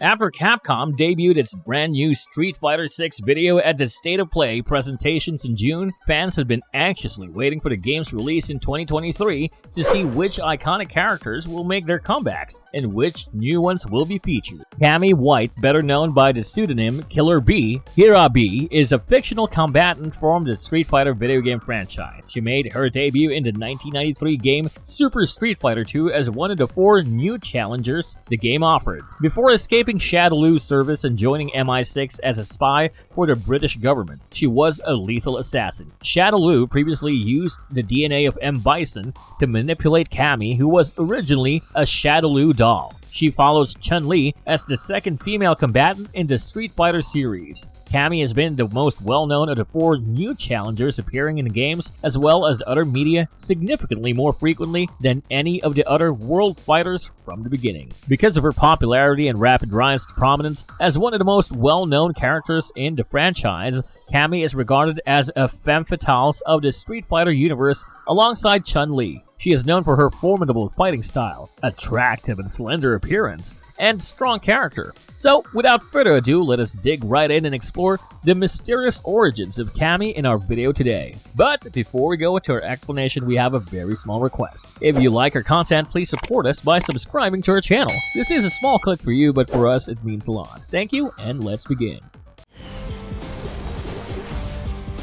After Capcom debuted its brand new Street Fighter VI video at the State of Play presentations in June, fans had been anxiously waiting for the game's release in 2023 to see which iconic characters will make their comebacks and which new ones will be featured. Cammy White, better known by the pseudonym Killer B, Hira B, is a fictional combatant from the Street Fighter video game franchise. She made her debut in the 1993 game Super Street Fighter II as one of the 4 new challengers the game offered. Before escaping Shadowloo's service and joining MI6 as a spy for the British government, she was a lethal assassin. Shadowloo previously used the DNA of M. Bison to manipulate Cammy, who was originally a Shadowloo doll. She follows Chun-Li as the second female combatant in the Street Fighter series. Cammy has been the most well-known of the 4 new challengers appearing in the games, as well as other media, significantly more frequently than any of the other world fighters from the beginning. Because of her popularity and rapid rise to prominence as one of the most well-known characters in the franchise, Cammy is regarded as a femme fatale of the Street Fighter universe alongside Chun-Li. She is known for her formidable fighting style, attractive and slender appearance, and strong character. So, without further ado, let us dig right in and explore the mysterious origins of Cammy in our video today. But before we go into our explanation, we have a very small request. If you like our content, please support us by subscribing to our channel. This is a small click for you, but for us, it means a lot. Thank you, and let's begin.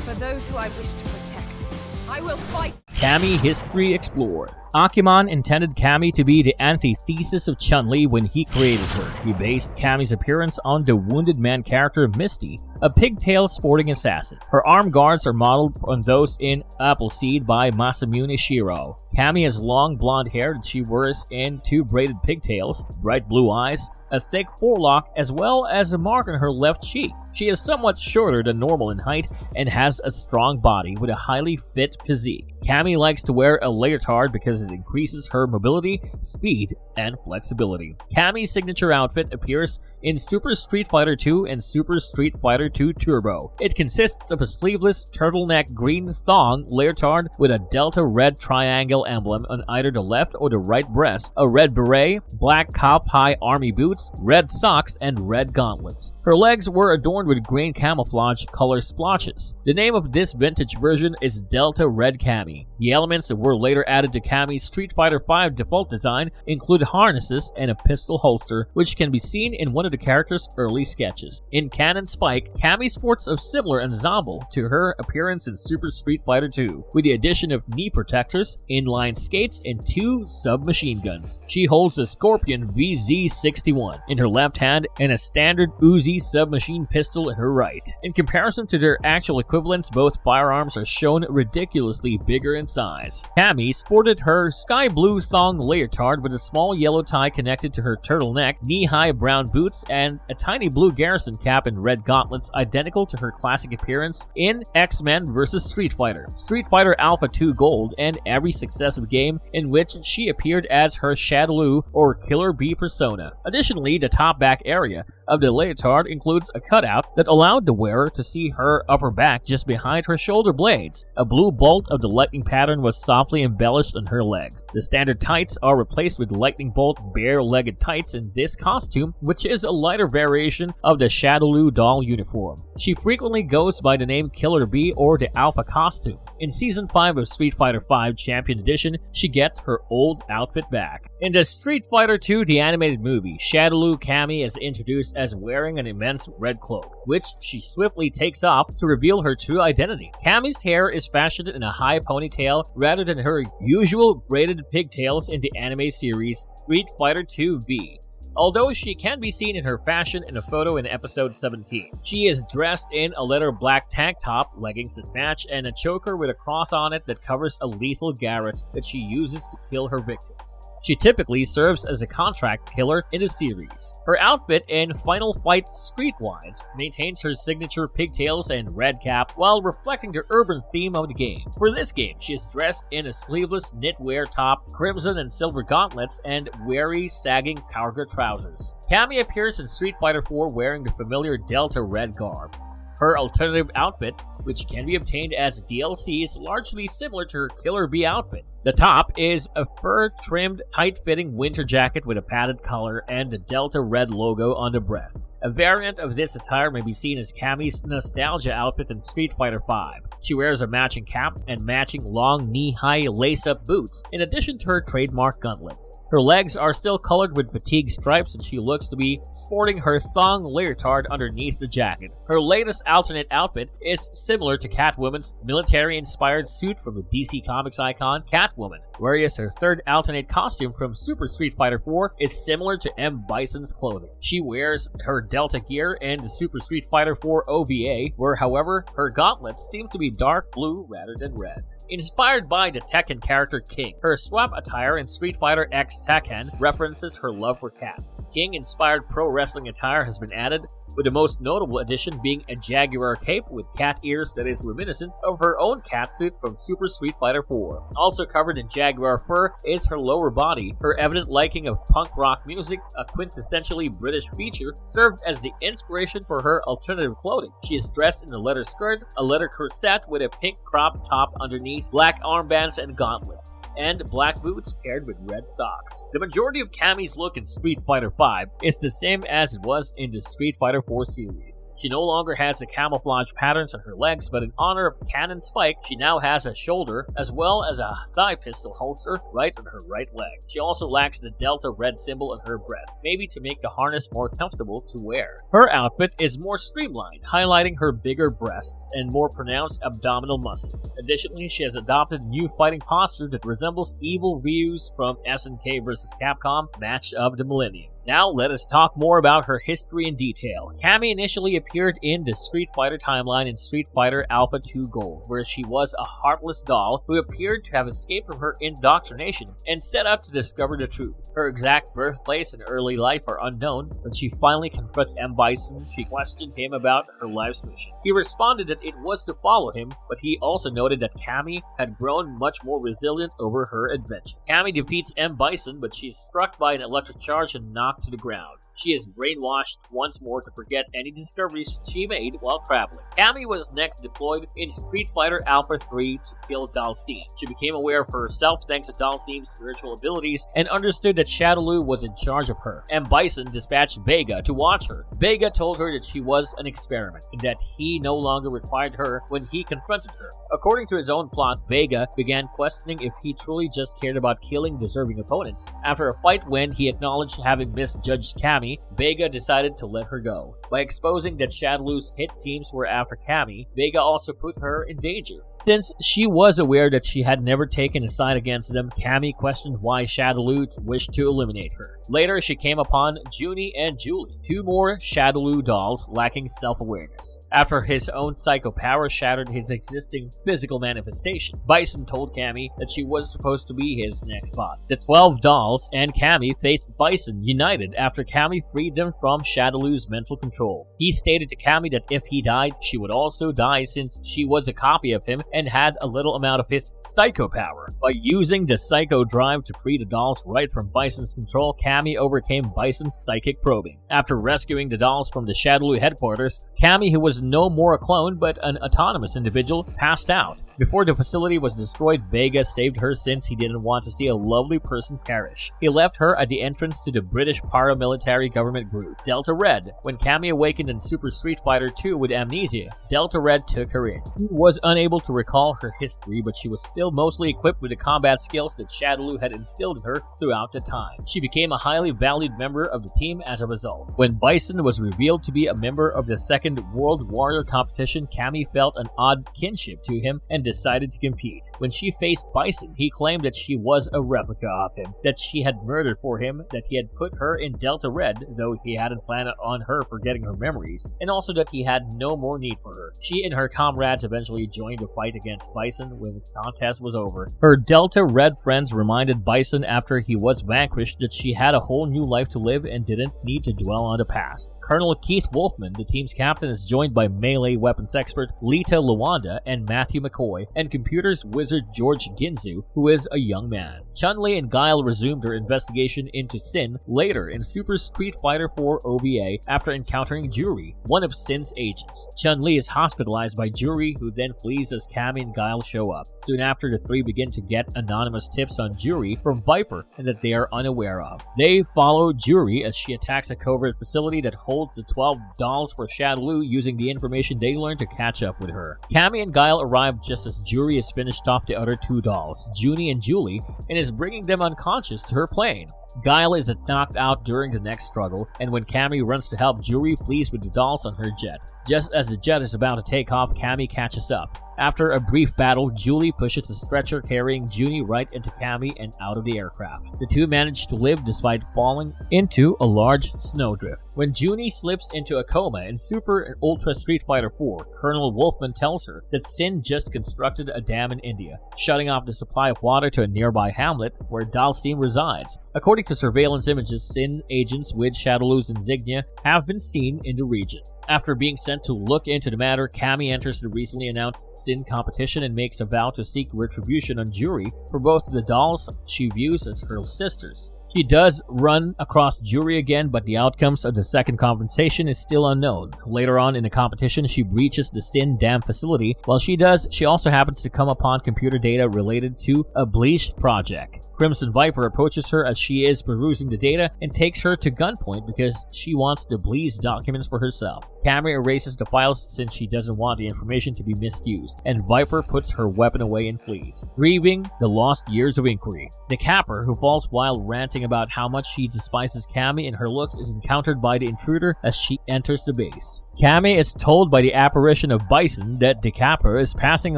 For those who I wish to protect, I will fight! Cammy History Explored. Akimon intended Cammy to be the antithesis of Chun-Li when he created her. He based Cammy's appearance on the Wounded Man character Misty, a pigtail sporting assassin. Her arm guards are modeled on those in Appleseed by Masamune Shiro. Cammy has long blonde hair that she wears in 2 braided pigtails, bright blue eyes, a thick forelock, as well as a mark on her left cheek. She is somewhat shorter than normal in height and has a strong body with a highly fit physique. Cammy likes to wear a leotard because it increases her mobility, speed, and flexibility. Cammy's signature outfit appears in Super Street Fighter II and Super Street Fighter II Turbo. It consists of a sleeveless turtleneck green thong leotard with a delta red triangle emblem on either the left or the right breast, a red beret, black calf-high army boots, red socks, and red gauntlets. Her legs were adorned with green camouflage color splotches. The name of this vintage version is Delta Red Cammy. The elements that were later added to Cammy's Street Fighter V default design include harnesses and a pistol holster, which can be seen in one of the character's early sketches. In Canon Spike, Cammy sports a similar ensemble to her appearance in Super Street Fighter II, with the addition of knee protectors, inline skates, and 2 submachine guns. She holds a Scorpion VZ-61 in her left hand and a standard Uzi submachine pistol in her right. In comparison to their actual equivalents, both firearms are shown ridiculously bigger in size. Cammy sported her sky blue thong leotard with a small yellow tie connected to her turtleneck, knee-high brown boots, and a tiny blue garrison cap and red gauntlets identical to her classic appearance in X-Men vs. Street Fighter, Street Fighter Alpha 2 Gold, and every successive game in which she appeared as her Shadowloo or Killer B persona. Additionally, the top back area of the leotard includes a cutout that allowed the wearer to see her upper back just behind her shoulder blades. A blue bolt of the lightning pattern was softly embellished on her legs. The standard tights are replaced with lightning bolt bare-legged tights in this costume, which is a lighter variation of the Shadowloo doll uniform. She frequently goes by the name Killer B or the Alpha costume. In Season 5 of Street Fighter V Champion Edition, she gets her old outfit back. In the Street Fighter II The Animated Movie, Shadowloo Cammy is introduced as wearing an immense red cloak, which she swiftly takes off to reveal her true identity. Cammy's hair is fashioned in a high ponytail rather than her usual braided pigtails in the anime series Street Fighter II V. Although she can be seen in her fashion in a photo in episode 17. She is dressed in a leather black tank top, leggings that match, and a choker with a cross on it that covers a lethal garrote that she uses to kill her victims. She typically serves as a contract killer in the series. Her outfit in Final Fight Streetwise maintains her signature pigtails and red cap while reflecting the urban theme of the game. For this game, she is dressed in a sleeveless knitwear top, crimson and silver gauntlets, and weary, sagging cargo trousers. Cammy appears in Street Fighter IV wearing the familiar Delta Red garb. Her alternative outfit, which can be obtained as DLC, is largely similar to her Killer B outfit. The top is a fur-trimmed, tight-fitting winter jacket with a padded collar and the Delta Red logo on the breast. A variant of this attire may be seen as Cammy's nostalgia outfit in Street Fighter V. She wears a matching cap and matching long knee-high lace-up boots, in addition to her trademark gauntlets. Her legs are still colored with fatigue stripes and she looks to be sporting her thong leotard underneath the jacket. Her latest alternate outfit is similar to Catwoman's military-inspired suit from the DC Comics icon Catwoman, whereas her third alternate costume from Super Street Fighter IV is similar to M. Bison's clothing. She wears her Delta gear in the Super Street Fighter IV OVA, where however her gauntlets seem to be dark blue rather than red. Inspired by the Tekken character King, her swap attire in Street Fighter X Tekken references her love for cats. King-inspired pro wrestling attire has been added, with the most notable addition being a Jaguar cape with cat ears that is reminiscent of her own catsuit from Super Street Fighter IV. Also covered in Jaguar fur is her lower body. Her evident liking of punk rock music, a quintessentially British feature, served as the inspiration for her alternative clothing. She is dressed in a leather skirt, a leather corset with a pink crop top underneath, black armbands and gauntlets, and black boots paired with red socks. The majority of Cammy's look in Street Fighter V is the same as it was in the Street Fighter IV series. She no longer has the camouflage patterns on her legs, but in honor of Cannon Spike, she now has a shoulder as well as a thigh pistol holster right on her right leg. She also lacks the Delta Red symbol on her breast, maybe to make the harness more comfortable to wear. Her outfit is more streamlined, highlighting her bigger breasts and more pronounced abdominal muscles. Additionally, she has adopted a new fighting posture that resembles Evil Ryu's from SNK vs. Capcom Match of the Millennium. Now let us talk more about her history in detail. Cammy initially appeared in the Street Fighter timeline in Street Fighter Alpha 2 Gold, where she was a heartless doll who appeared to have escaped from her indoctrination and set up to discover the truth. Her exact birthplace and early life are unknown. When she finally confronted M. Bison, she questioned him about her life's mission. He responded that it was to follow him, but he also noted that Cammy had grown much more resilient over her adventure. Cammy defeats M. Bison, but she's struck by an electric charge and knocked to the ground. She is brainwashed once more to forget any discoveries she made while traveling. Cammy was next deployed in Street Fighter Alpha 3 to kill Dhalsim. She became aware of herself thanks to Dhalsim's spiritual abilities and understood that Shadaloo was in charge of her. M. Bison dispatched Vega to watch her. Vega told her that she was an experiment and that he no longer required her when he confronted her. According to his own plot, Vega began questioning if he truly just cared about killing deserving opponents. After a fight when he acknowledged having misjudged Cammy, Vega decided to let her go. By exposing that Shadaloo's hit teams were after Cammy, Vega also put her in danger. Since she was aware that she had never taken a side against them, Cammy questioned why Shadaloo wished to eliminate her. Later, she came upon Junie and Julie, two more Shadaloo dolls lacking self-awareness. After his own psycho power shattered his existing physical manifestation, Bison told Cammy that she was supposed to be his next bot. The 12 dolls and Cammy faced Bison united after Cammy freed them from Shadaloo's mental control. He stated to Cammy that if he died, she would also die since she was a copy of him and had a little amount of his psycho power. By using the psycho drive to free the dolls right from Bison's control, Cammy overcame Bison's psychic probing. After rescuing the dolls from the Shadaloo headquarters, Cammy, who was no more a clone but an autonomous individual, passed out. Before the facility was destroyed, Vega saved her since he didn't want to see a lovely person perish. He left her at the entrance to the British paramilitary government group, Delta Red. When Cammy awakened in Super Street Fighter II with amnesia, Delta Red took her in. She was unable to recall her history, but she was still mostly equipped with the combat skills that Shadaloo had instilled in her throughout the time. She became a highly valued member of the team as a result. When Bison was revealed to be a member of the second World Warrior competition, Cammy felt an odd kinship to him and decided to compete. When she faced Bison, he claimed that she was a replica of him, that she had murdered for him, that he had put her in Delta Red, though he hadn't planned on her forgetting her memories, and also that he had no more need for her. She and her comrades eventually joined the fight against Bison when the contest was over. Her Delta Red friends reminded Bison after he was vanquished that she had a whole new life to live and didn't need to dwell on the past. Colonel Keith Wolfman, the team's captain, is joined by melee weapons expert Lita Luanda and Matthew McCoy, and computers wizard George Ginzu, who is a young man. Chun-Li and Guile resumed their investigation into Sin later in Super Street Fighter 4 OVA after encountering Juri, one of Sin's agents. Chun-Li is hospitalized by Juri, who then flees as Cammy and Guile show up. Soon after, the three begin to get anonymous tips on Juri from Viper and that they are unaware of. They follow Juri as she attacks a covert facility that holds the 12 dolls for Shadaloo, using the information they learn to catch up with her. Cammy and Guile arrive just as Juri has finished off the other two dolls, Junie and Julie, and is bringing them unconscious to her plane. Guile is knocked out during the next struggle, and when Cammy runs to help, Juri flees with the dolls on her jet. Just as the jet is about to take off, Cammy catches up. After a brief battle, Julie pushes a stretcher carrying Junie right into Cammy and out of the aircraft. The two manage to live despite falling into a large snowdrift. When Junie slips into a coma in Super and Ultra Street Fighter 4, Colonel Wolfman tells her that Sin just constructed a dam in India, shutting off the supply of water to a nearby hamlet where Dalsim resides. According to surveillance images, Sin agents with Shadaloo's insignia have been seen in the region. After being sent to look into the matter, Cammy enters the recently announced Sin competition and makes a vow to seek retribution on Juri for both the dolls she views as her sisters. She does run across Juri again, but the outcomes of the second confrontation is still unknown. Later on in the competition, she breaches the Sin Dam facility. While she does, she also happens to come upon computer data related to a Bleach project. Crimson Viper approaches her as she is perusing the data and takes her to gunpoint because she wants the Bleach documents for herself. Cammy erases the files since she doesn't want the information to be misused, and Viper puts her weapon away and flees, grieving the lost years of inquiry. The Capper, who falls while ranting about how much she despises Cammy and her looks, is encountered by the intruder as she enters the base. Cammy is told by the apparition of Bison that the Capper is passing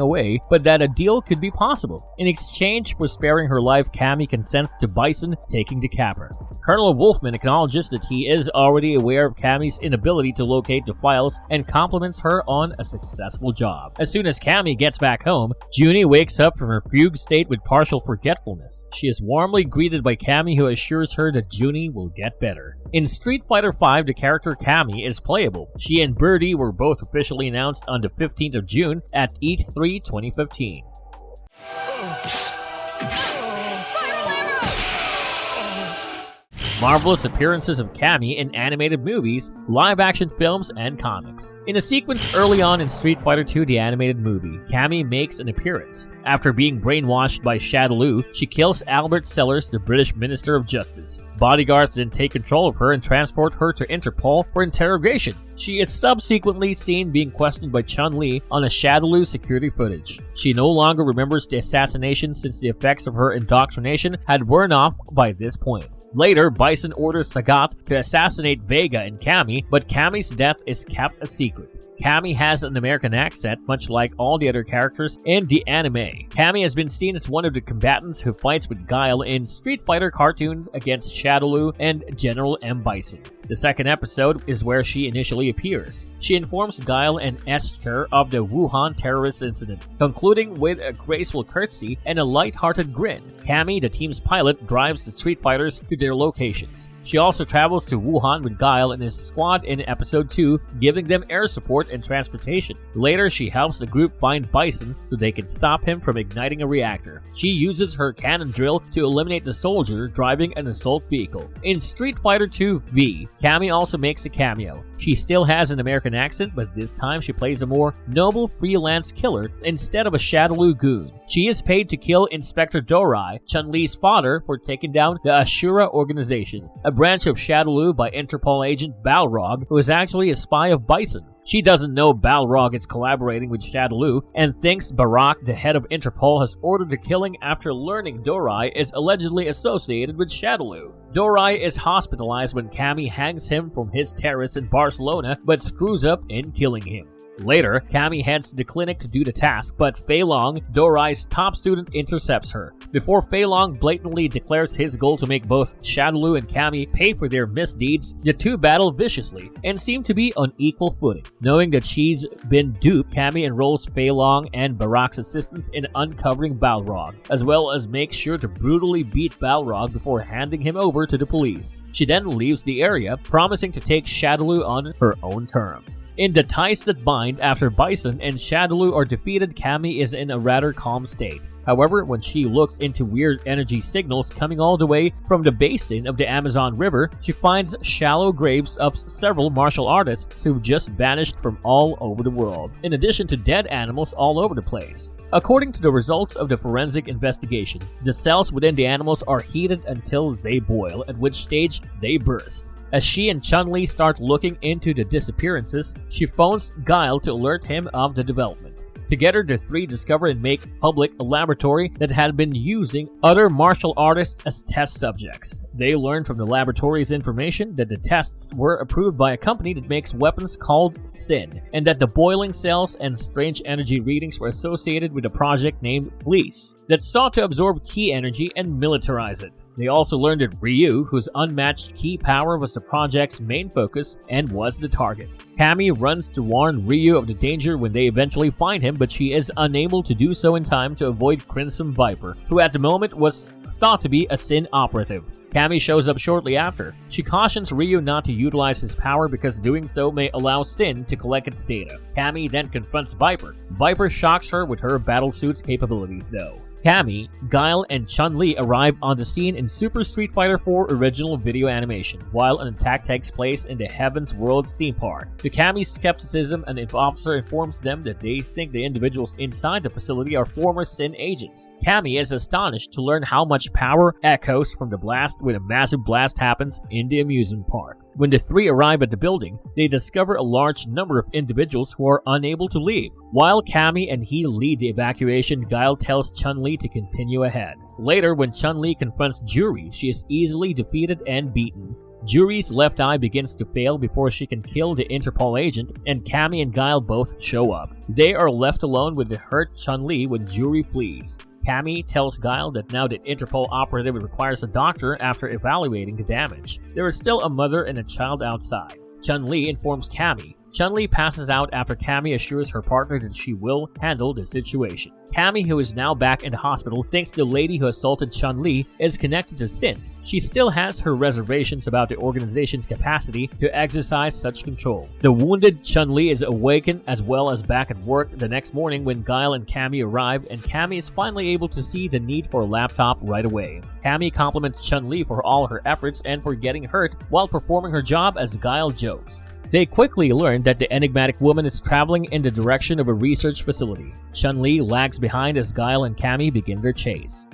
away, but that a deal could be possible. In exchange for sparing her life, Cammy consents to Bison taking the Capper. Colonel Wolfman acknowledges that he is already aware of Cammy's inability to locate the files and compliments her on a successful job. As soon as Cammy gets back home, Junie wakes up from her fugue state with partial forgetfulness. She is warmly greeted by Cammy, who assures her that Junie will get better. In Street Fighter V, the character Cammy is playable. She and Birdie were both officially announced on the 15th of June at E3 2015. Marvelous appearances of Cammy in animated movies, live-action films, and comics. In a sequence early on in Street Fighter II, the animated movie, Cammy makes an appearance. After being brainwashed by Shadaloo, she kills Albert Sellers, the British Minister of Justice. Bodyguards then take control of her and transport her to Interpol for interrogation. She is subsequently seen being questioned by Chun-Li on a Shadaloo security footage. She no longer remembers the assassination since the effects of her indoctrination had worn off by this point. Later, Bison orders Sagat to assassinate Vega and Cammy, but Cammy's death is kept a secret. Cammy has an American accent, much like all the other characters in the anime. Cammy has been seen as one of the combatants who fights with Guile in Street Fighter cartoon against Shadaloo and General M. Bison. The second episode is where she initially appears. She informs Guile and Esther of the Wuhan terrorist incident, concluding with a graceful curtsy and a light-hearted grin. Cammy, the team's pilot, drives the Street Fighters to their locations. She also travels to Wuhan with Guile and his squad in episode 2, giving them air support and transportation. Later, she helps the group find Bison so they can stop him from igniting a reactor. She uses her cannon drill to eliminate the soldier driving an assault vehicle. In Street Fighter II V, Cammy also makes a cameo. She still has an American accent, but this time she plays a more noble freelance killer instead of a Shadaloo goon. She is paid to kill Inspector Dorai, Chun-Li's father, for taking down the Ashura organization, a branch of Shadaloo by Interpol agent Balrog, who is actually a spy of Bison. She doesn't know Balrog is collaborating with Shadaloo and thinks Barak, the head of Interpol, has ordered the killing after learning Dorai is allegedly associated with Shadaloo. Dorai is hospitalized when Cammy hangs him from his terrace in Barcelona, but screws up in killing him. Later, Cammy heads to the clinic to do the task, but Fei Long, Dorai's top student, intercepts her. Before Fei Long blatantly declares his goal to make both Shadaloo and Cammy pay for their misdeeds, the two battle viciously and seem to be on equal footing. Knowing that she's been duped, Cammy enrolls Fei Long and Barak's assistants in uncovering Balrog, as well as makes sure to brutally beat Balrog before handing him over to the police. She then leaves the area, promising to take Shadaloo on her own terms. In the Ties That Bind, after Bison and Shadaloo are defeated, Cammy is in a rather calm state. However, when she looks into weird energy signals coming all the way from the basin of the Amazon River, she finds shallow graves of several martial artists who've just vanished from all over the world, in addition to dead animals all over the place. According to the results of the forensic investigation, the cells within the animals are heated until they boil, at which stage they burst. As she and Chun-Li start looking into the disappearances, she phones Guile to alert him of the development. Together, the three discover and make public a laboratory that had been using other martial artists as test subjects. They learn from the laboratory's information that the tests were approved by a company that makes weapons called Sin, and that the boiling cells and strange energy readings were associated with a project named Lease that sought to absorb key energy and militarize it. They also learned that Ryu, whose unmatched key power was the project's main focus and was the target. Cammy runs to warn Ryu of the danger when they eventually find him, but she is unable to do so in time to avoid Crimson Viper, who at the moment was thought to be a Sin operative. Cammy shows up shortly after. She cautions Ryu not to utilize his power because doing so may allow Sin to collect its data. Cammy then confronts Viper. Viper shocks her with her battlesuit's capabilities though. Cammy, Guile, and Chun-Li arrive on the scene in Super Street Fighter IV original video animation, while an attack takes place in the Heaven's World theme park. To Cammy's skepticism, an officer informs them that they think the individuals inside the facility are former Sin agents. Cammy is astonished to learn how much power echoes from the blast when a massive blast happens in the amusement park. When the three arrive at the building, they discover a large number of individuals who are unable to leave. While Cammy and he lead the evacuation, Guile tells Chun-Li to continue ahead. Later, when Chun-Li confronts Juri, she is easily defeated and beaten. Juri's left eye begins to fail before she can kill the Interpol agent, and Cammy and Guile both show up. They are left alone with the hurt Chun-Li when Juri flees. Cammy tells Guile that now the Interpol operative requires a doctor after evaluating the damage. There is still a mother and a child outside. Chun-Li informs Cammy. Chun-Li passes out after Cammy assures her partner that she will handle the situation. Cammy, who is now back in the hospital, thinks the lady who assaulted Chun-Li is connected to Sin. She still has her reservations about the organization's capacity to exercise such control. The wounded Chun-Li is awakened as well as back at work the next morning when Guile and Cammy arrive, and Cammy is finally able to see the need for a laptop right away. Cammy compliments Chun-Li for all her efforts and for getting hurt while performing her job as Guile jokes. They quickly learn that the enigmatic woman is traveling in the direction of a research facility. Chun-Li lags behind as Guile and Cammy begin their chase.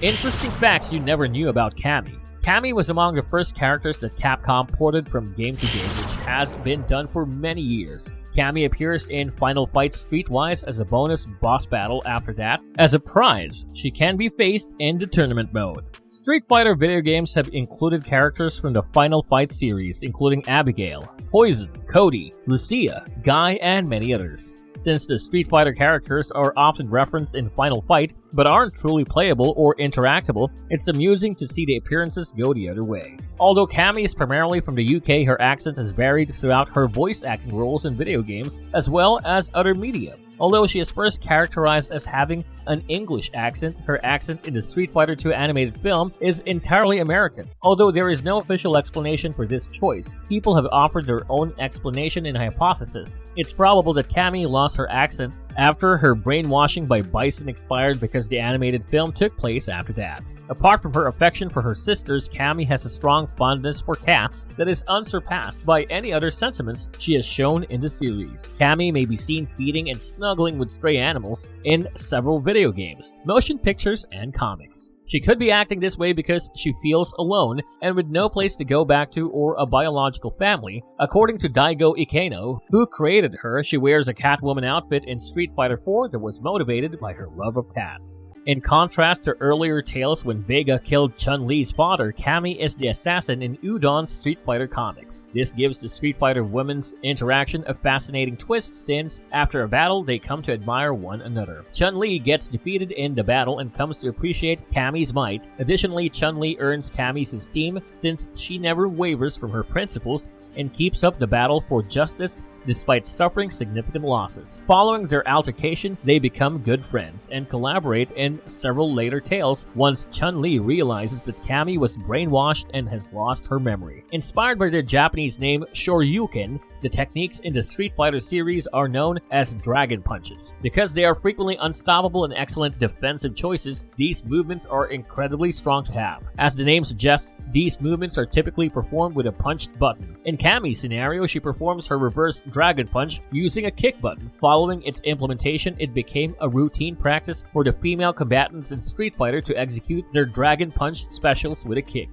Interesting facts you never knew about Cammy. Cammy was among the first characters that Capcom ported from game to game, which has been done for many years. Cammy appears in Final Fight Streetwise as a bonus boss battle after that. As a prize, she can be faced in the tournament mode. Street Fighter video games have included characters from the Final Fight series, including Abigail, Poison, Cody, Lucia, Guy, and many others. Since the Street Fighter characters are often referenced in Final Fight, but aren't truly playable or interactable, it's amusing to see the appearances go the other way. Although Cammy is primarily from the UK, her accent has varied throughout her voice acting roles in video games, as well as other media. Although she is first characterized as having an English accent, her accent in the Street Fighter II animated film is entirely American. Although there is no official explanation for this choice, people have offered their own explanation and hypothesis. It's probable that Cammy lost her accent after her brainwashing by Bison expired because the animated film took place after that. Apart from her affection for her sisters, Cammy has a strong fondness for cats that is unsurpassed by any other sentiments she has shown in the series. Cammy may be seen feeding and snuggling with stray animals in several video games, motion pictures, and comics. She could be acting this way because she feels alone and with no place to go back to or a biological family. According to Daigo Ikeno, who created her, she wears a Catwoman outfit in Street Fighter 4 that was motivated by her love of cats. In contrast to earlier tales when Vega killed Chun-Li's father, Cammy is the assassin in Udon's Street Fighter comics. This gives the Street Fighter women's interaction a fascinating twist since, after a battle, they come to admire one another. Chun-Li gets defeated in the battle and comes to appreciate Cammy's might. Additionally, Chun-Li earns Cammy's esteem since she never wavers from her principles and keeps up the battle for justice despite suffering significant losses. Following their altercation, they become good friends and collaborate in several later tales once Chun-Li realizes that Cammy was brainwashed and has lost her memory. Inspired by their Japanese name Shoryuken, the techniques in the Street Fighter series are known as Dragon Punches. Because they are frequently unstoppable and excellent defensive choices, these movements are incredibly strong to have. As the name suggests, these movements are typically performed with a punched button. In Cammy's scenario, she performs her reverse Dragon Punch using a kick button. Following its implementation, it became a routine practice for the female combatants in Street Fighter to execute their Dragon Punch specials with a kick.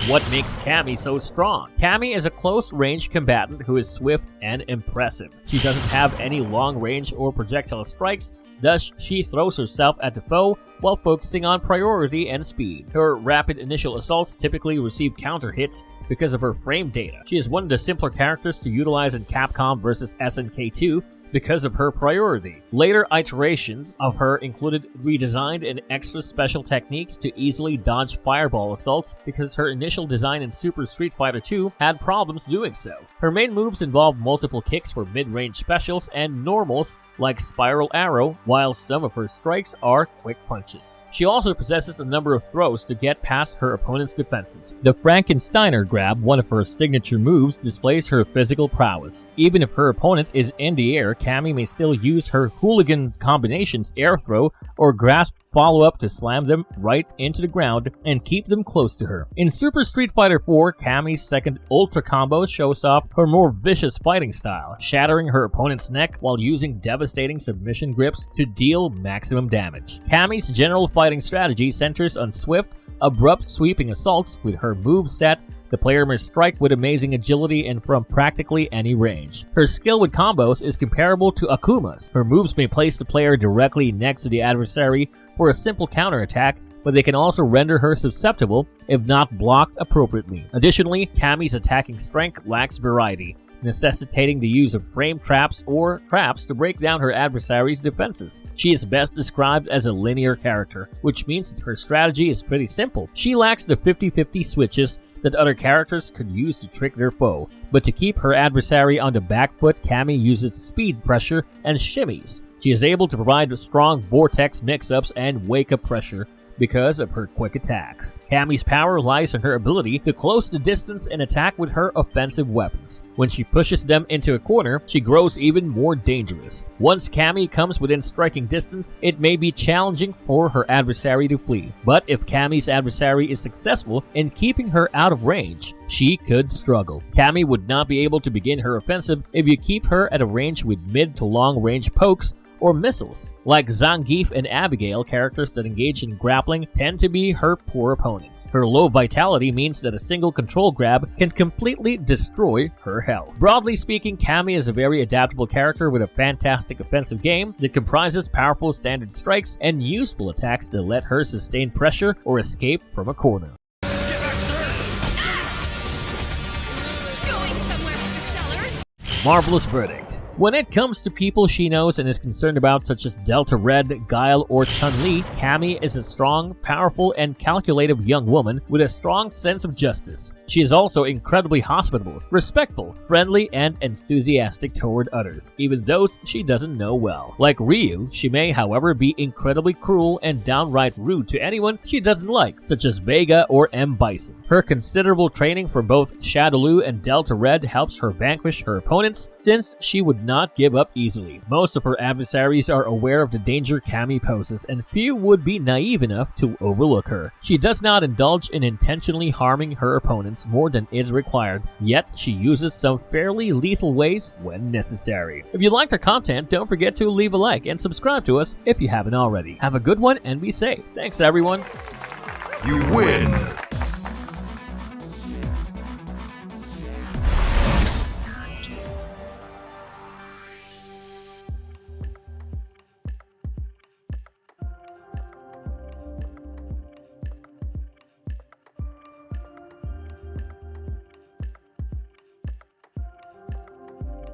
What makes Cammy so strong? Cammy is a close-range combatant who is swift and impressive. She doesn't have any long-range or projectile strikes, thus she throws herself at the foe while focusing on priority and speed. Her rapid initial assaults typically receive counter hits because of her frame data. She is one of the simpler characters to utilize in Capcom vs SNK 2, because of her priority. Later iterations of her included redesigned and extra special techniques to easily dodge fireball assaults because her initial design in Super Street Fighter 2 had problems doing so. Her main moves involve multiple kicks for mid-range specials and normals like Spiral Arrow, while some of her strikes are quick punches. She also possesses a number of throws to get past her opponent's defenses. The Frankensteiner grab, one of her signature moves, displays her physical prowess. Even if her opponent is in the air, Cammy may still use her hooligan combinations air throw or grasp follow-up to slam them right into the ground and keep them close to her. In Super Street Fighter 4, Cammy's second Ultra combo shows off her more vicious fighting style, shattering her opponent's neck while using devastating submission grips to deal maximum damage. Cammy's general fighting strategy centers on swift, abrupt sweeping assaults. With her move set, the player must strike with amazing agility and from practically any range. Her skill with combos is comparable to Akuma's. Her moves may place the player directly next to the adversary for a simple counterattack, but they can also render her susceptible if not blocked appropriately. Additionally, Cammy's attacking strength lacks variety, necessitating the use of frame traps or traps to break down her adversary's defenses. She is best described as a linear character, which means that her strategy is pretty simple. She lacks the 50-50 switches that other characters could use to trick their foe, but to keep her adversary on the back foot, Cammy uses speed pressure and shimmies. She is able to provide strong vortex mix-ups and wake-up pressure because of her quick attacks. Cammy's power lies in her ability to close the distance and attack with her offensive weapons. When she pushes them into a corner, she grows even more dangerous. Once Cammy comes within striking distance, it may be challenging for her adversary to flee. But if Cammy's adversary is successful in keeping her out of range, she could struggle. Cammy would not be able to begin her offensive if you keep her at a range with mid to long range pokes or missiles. Like Zangief and Abigail, characters that engage in grappling tend to be her poor opponents. Her low vitality means that a single control grab can completely destroy her health. Broadly speaking, Cammy is a very adaptable character with a fantastic offensive game that comprises powerful standard strikes and useful attacks that let her sustain pressure or escape from a corner. Marvelous verdict. When it comes to people she knows and is concerned about, such as Delta Red, Guile, or Chun-Li, Cammy is a strong, powerful, and calculative young woman with a strong sense of justice. She is also incredibly hospitable, respectful, friendly, and enthusiastic toward others, even those she doesn't know well. Like Ryu, she may, however, be incredibly cruel and downright rude to anyone she doesn't like, such as Vega or M. Bison. Her considerable training for both Shadowloo and Delta Red helps her vanquish her opponents, since she would would not give up easily. Most of her adversaries are aware of the danger Cammy poses, and few would be naive enough to overlook her. She does not indulge in intentionally harming her opponents more than is required, yet she uses some fairly lethal ways when necessary. If you liked our content, don't forget to leave a like and subscribe to us if you haven't already. Have a good one and be safe. Thanks everyone. You win!